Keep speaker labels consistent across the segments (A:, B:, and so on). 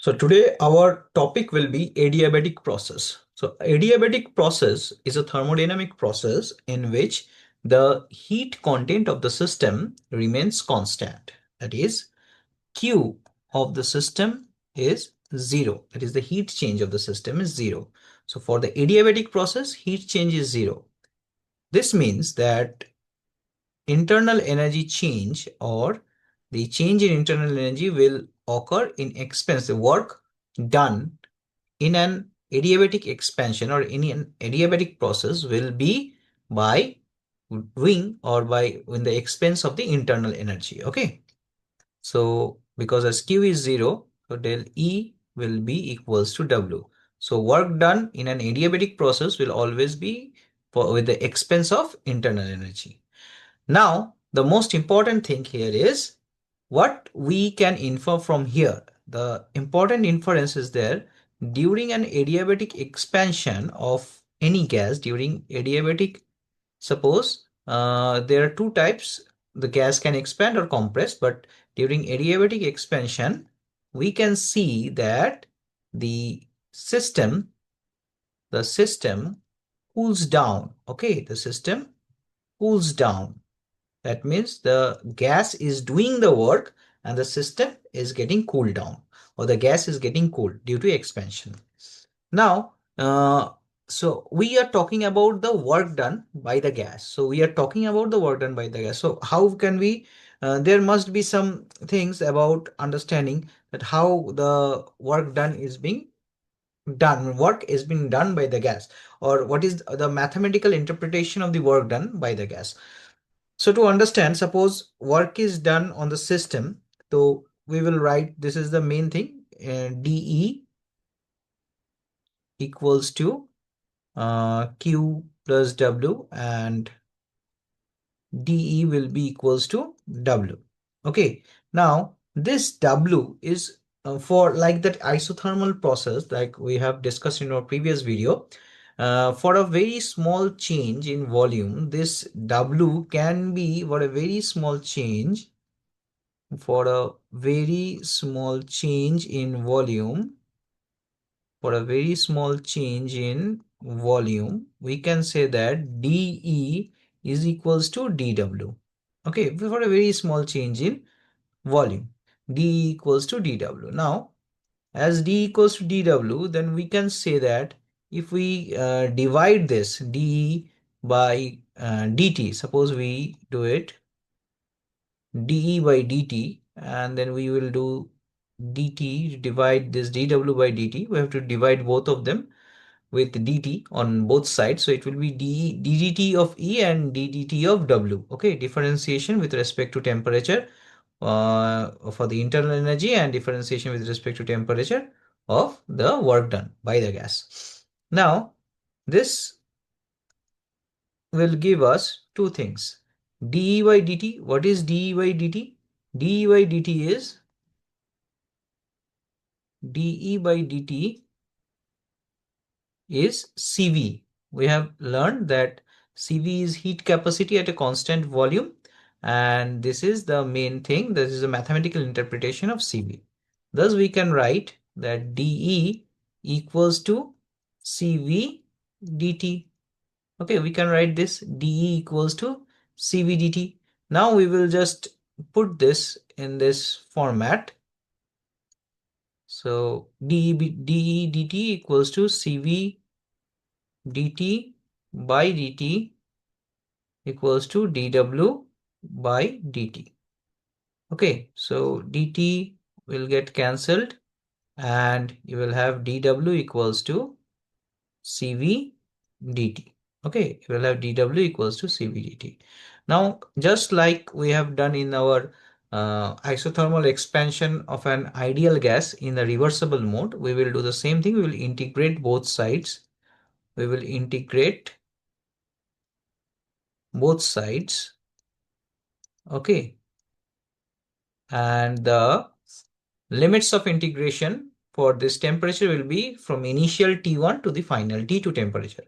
A: So today our topic will be adiabatic process. So adiabatic process is a thermodynamic process in which the heat content of the system remains constant. That is, Q of the system is zero. That is, the heat change of the system is zero. So for the adiabatic process, heat change is zero. This means that internal energy change or the change in internal energy will occur in expense, the work done in an adiabatic expansion or in an adiabatic process will be by doing or by in the expense of the internal energy. Okay. So because as Q is zero, so del E will be equals to W. So work done in an adiabatic process will always be with the expense of internal energy. Now, the most important thing here is what we can infer from here. The important inference is there during an adiabatic expansion of any gas during adiabatic. Suppose there are two types. The gas can expand or compress, but during adiabatic expansion, we can see that the system, the system cools down. Okay, the system cools down. That means the gas is doing the work and the system is getting cooled down, or the gas is getting cooled due to expansion. Now, so we are talking about the work done by the gas. So we are talking about the work done by the gas. So how can we, there must be some things about understanding that how the work done is being done, work is being done by the gas, or what is the mathematical interpretation of the work done by the gas. So to understand, suppose work is done on the system. So we will write, this is the main thing, dE equals to Q plus W, and dE will be equals to W. Okay, now this W is for like that isothermal process like we have discussed in our previous video. For a very small change in volume, this W can be for a very small change, for a very small change in volume, for a very small change in volume, we can say that dE is equals to dW. Okay, for a very small change in volume, dE equals to dW. Now, as d equals to dW, then we can say that if we divide this dE by dt, suppose we do it dE by dt, and then we will do dt, divide this dW by dt. We have to divide both of them with dt on both sides. So it will be ddt of E and ddt of W. Okay, differentiation with respect to temperature for the internal energy and differentiation with respect to temperature of the work done by the gas. Now, this will give us two things. dE by dt. What is dE by dt? dE by dt is dE by dt is Cv. We have learned that Cv is heat capacity at a constant volume, and this is the main thing. This is a mathematical interpretation of Cv. Thus, we can write that dE equals to Cv dt. Okay, we can write this dE equals to Cv dt. Now we will just put this in this format. So dE dt equals to Cv dt by dt equals to dW by dt. Okay, so dt will get cancelled and you will have dW equals to Cv dt. Okay, you will have dW equals to Cv dt. Now, just like we have done in our isothermal expansion of an ideal gas in the reversible mode, we will do the same thing. We will integrate both sides. We will integrate both sides. Okay, and the limits of integration for this temperature will be from initial T1 to the final T2 temperature.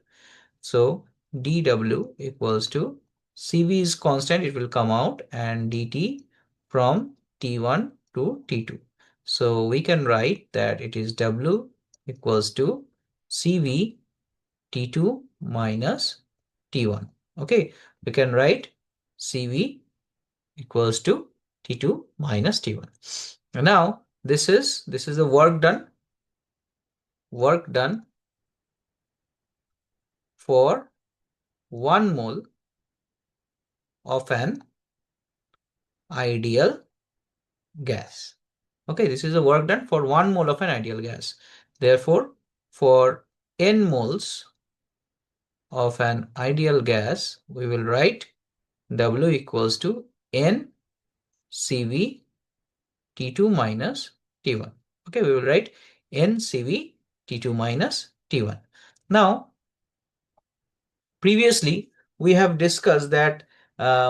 A: So dW equals to Cv is constant, it will come out, and dt from T1 to T2. So we can write that it is W equals to CV T2 minus T1. Okay, we can write CV equals to T2 minus T1. And now this is the work done for 1 mole of an ideal gas. Okay, this is the work done for 1 mole of an ideal gas. Therefore, for n moles of an ideal gas, we will write W equals to n CV T2 minus T1. Okay, we will write n CV T2 minus T1. Now, previously, we have discussed that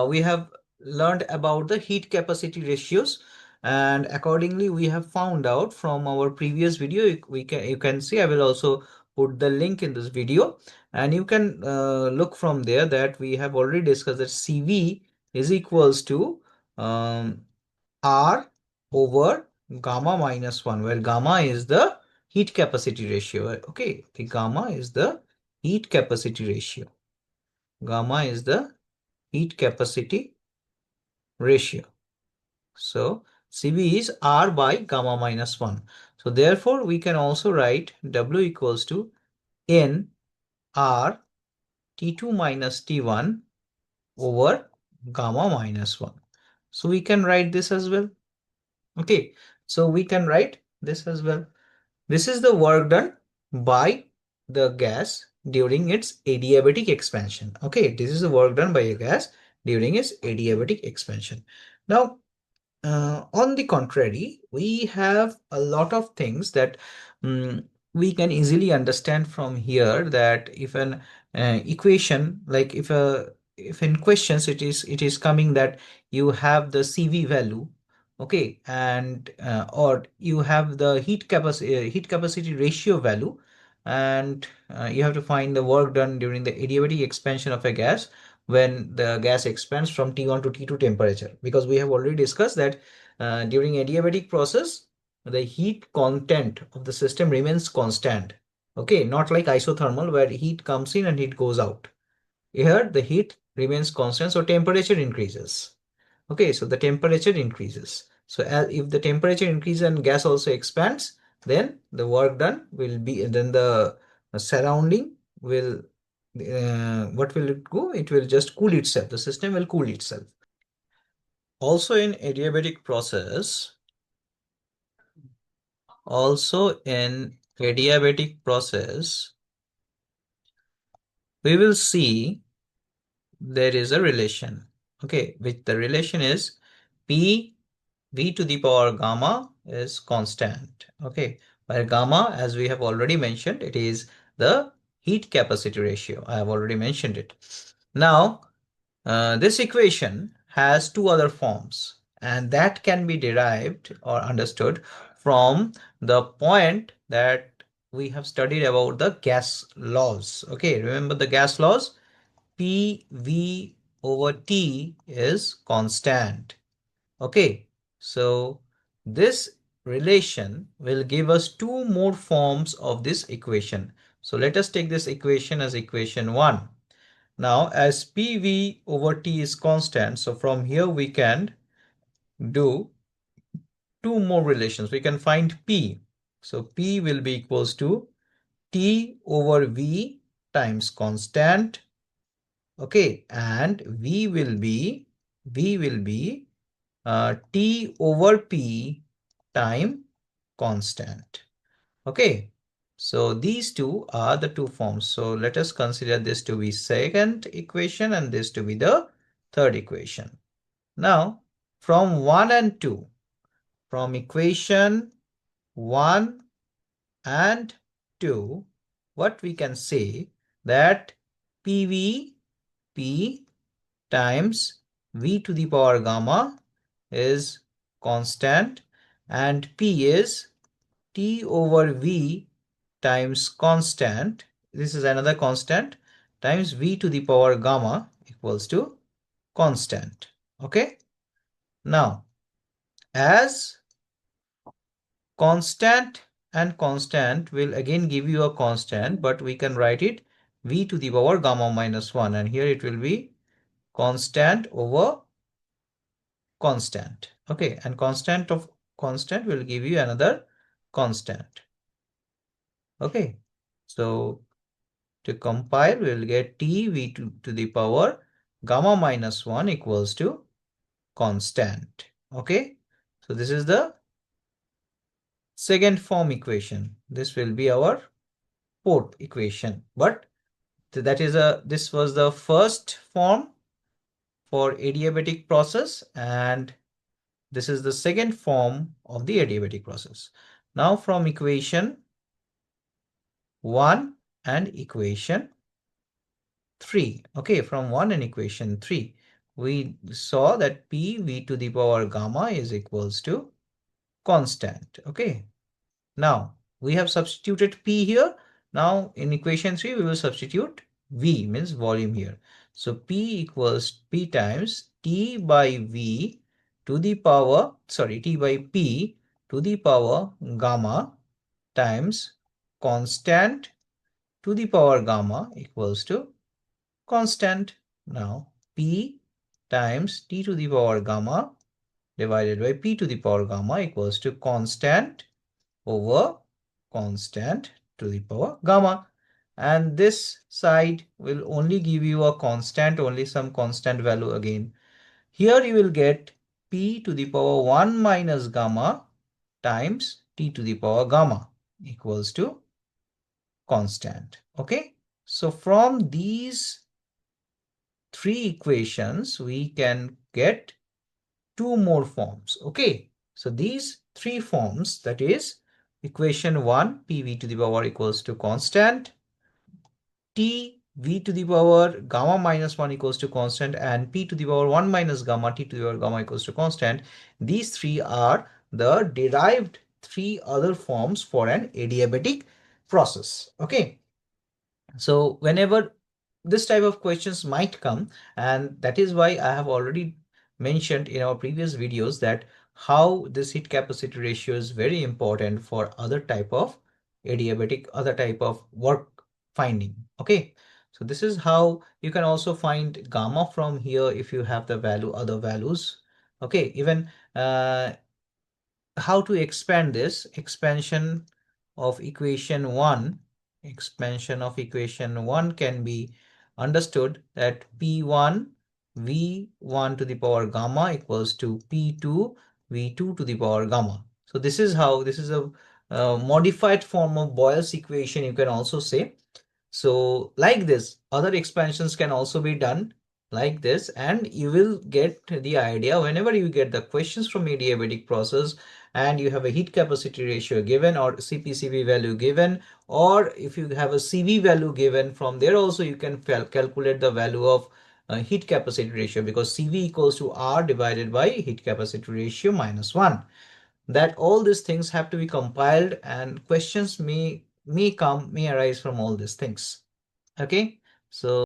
A: we have learned about the heat capacity ratios, and accordingly we have found out from our previous video. You can see, I will also put the link in this video, and you can look from there that we have already discussed that CV is equals to R over gamma minus 1, where gamma is the heat capacity ratio. Okay, the gamma is the heat capacity ratio. Gamma is the heat capacity ratio. So CV is R by gamma minus 1. So therefore, we can also write W equals to N R T2 minus T1 over gamma minus 1. So we can write this as well. Okay, so we can write this as well. This is the work done by the gas during its adiabatic expansion. Okay, this is the work done by a gas during its adiabatic expansion. Now, on the contrary, we have a lot of things that we can easily understand from here, that if an equation, like if in questions it is coming that you have the CV value, okay, and or you have the heat capacity ratio value, and you have to find the work done during the adiabatic expansion of a gas when the gas expands from T1 to T2 temperature, because we have already discussed that during adiabatic process, the heat content of the system remains constant. Okay, not like isothermal where heat comes in and heat goes out. Here, the heat remains constant, so temperature increases. Okay, so the temperature increases. So if the temperature increases and gas also expands, then the work done will be, then the surrounding will, what will it go? It will just cool itself. The system will cool itself. Also in adiabatic process, we will see there is a relation. Okay, which the relation is P V to the power gamma is constant. Okay, where gamma, as we have already mentioned, it is the heat capacity ratio. I have already mentioned it. Now, this equation has two other forms, and that can be derived or understood from the point that we have studied about the gas laws. Okay, remember the gas laws? PV over T is constant. Okay, so this relation will give us two more forms of this equation. So let us take this equation as equation 1. Now, as PV over T is constant, so from here we can do two more relations. We can find P. So P will be equals to T over V times constant. Okay, and V will be T over P time constant. Okay, so these two are the two forms. So let us consider this to be second equation and this to be the third equation. Now, from 1 and 2, from equation 1 and 2, what we can say that PV P times V to the power gamma is constant, and P is T over V times constant. This is another constant times V to the power gamma equals to constant. Okay. Now, as Constant and constant will again give you a constant, but we can write it v to the power gamma minus 1, and here it will be constant over constant. Okay, and constant of constant will give you another constant. Okay, so to compile, we'll get t v to the power gamma minus 1 equals to constant. Okay, so this is the second form equation. This will be our fourth equation, but this was the first form for adiabatic process, and this is the second form of the adiabatic process. Now from equation 1 and equation 3. Okay, from 1 and equation 3, we saw that p v to the power gamma is equals to constant. Okay, now we have substituted p here. Now in equation 3, we will substitute v, means volume here. So p equals p times t by v to the power, sorry, t by p to the power gamma times constant to the power gamma equals to constant. Now p times t to the power gamma divided by p to the power gamma equals to constant over constant to the power gamma, and this side will only give you a constant, only some constant value again. Here you will get p to the power 1 minus gamma times t to the power gamma equals to constant. Okay, so from these three equations we can get two more forms. Okay, so these three forms, that is equation 1 pv to the power equals to constant, t v to the power gamma minus 1 equals to constant, and p to the power 1 minus gamma t to the power gamma equals to constant. These three are the derived three other forms for an adiabatic process. Okay, so whenever this type of questions might come, and that is why I have already mentioned in our previous videos that how this heat capacity ratio is very important for other type of adiabatic, other type of work finding. Okay, so this is how you can also find gamma from here if you have the value, other values. Okay, even how to expand this expansion of equation 1, expansion of equation 1 can be understood that p1 v1 to the power gamma equals to p2 v2 to the power gamma. So this is how, this is a modified form of Boyle's equation, you can also say. So like this, other expansions can also be done like this, and you will get the idea whenever you get the questions from adiabatic process and you have a heat capacity ratio given or CPCV value given, or if you have a CV value given, from there also you can calculate the value of heat capacity ratio, because CV equals to R divided by heat capacity ratio minus 1. That all these things have to be compiled, and questions may arise from all these things. Okay, so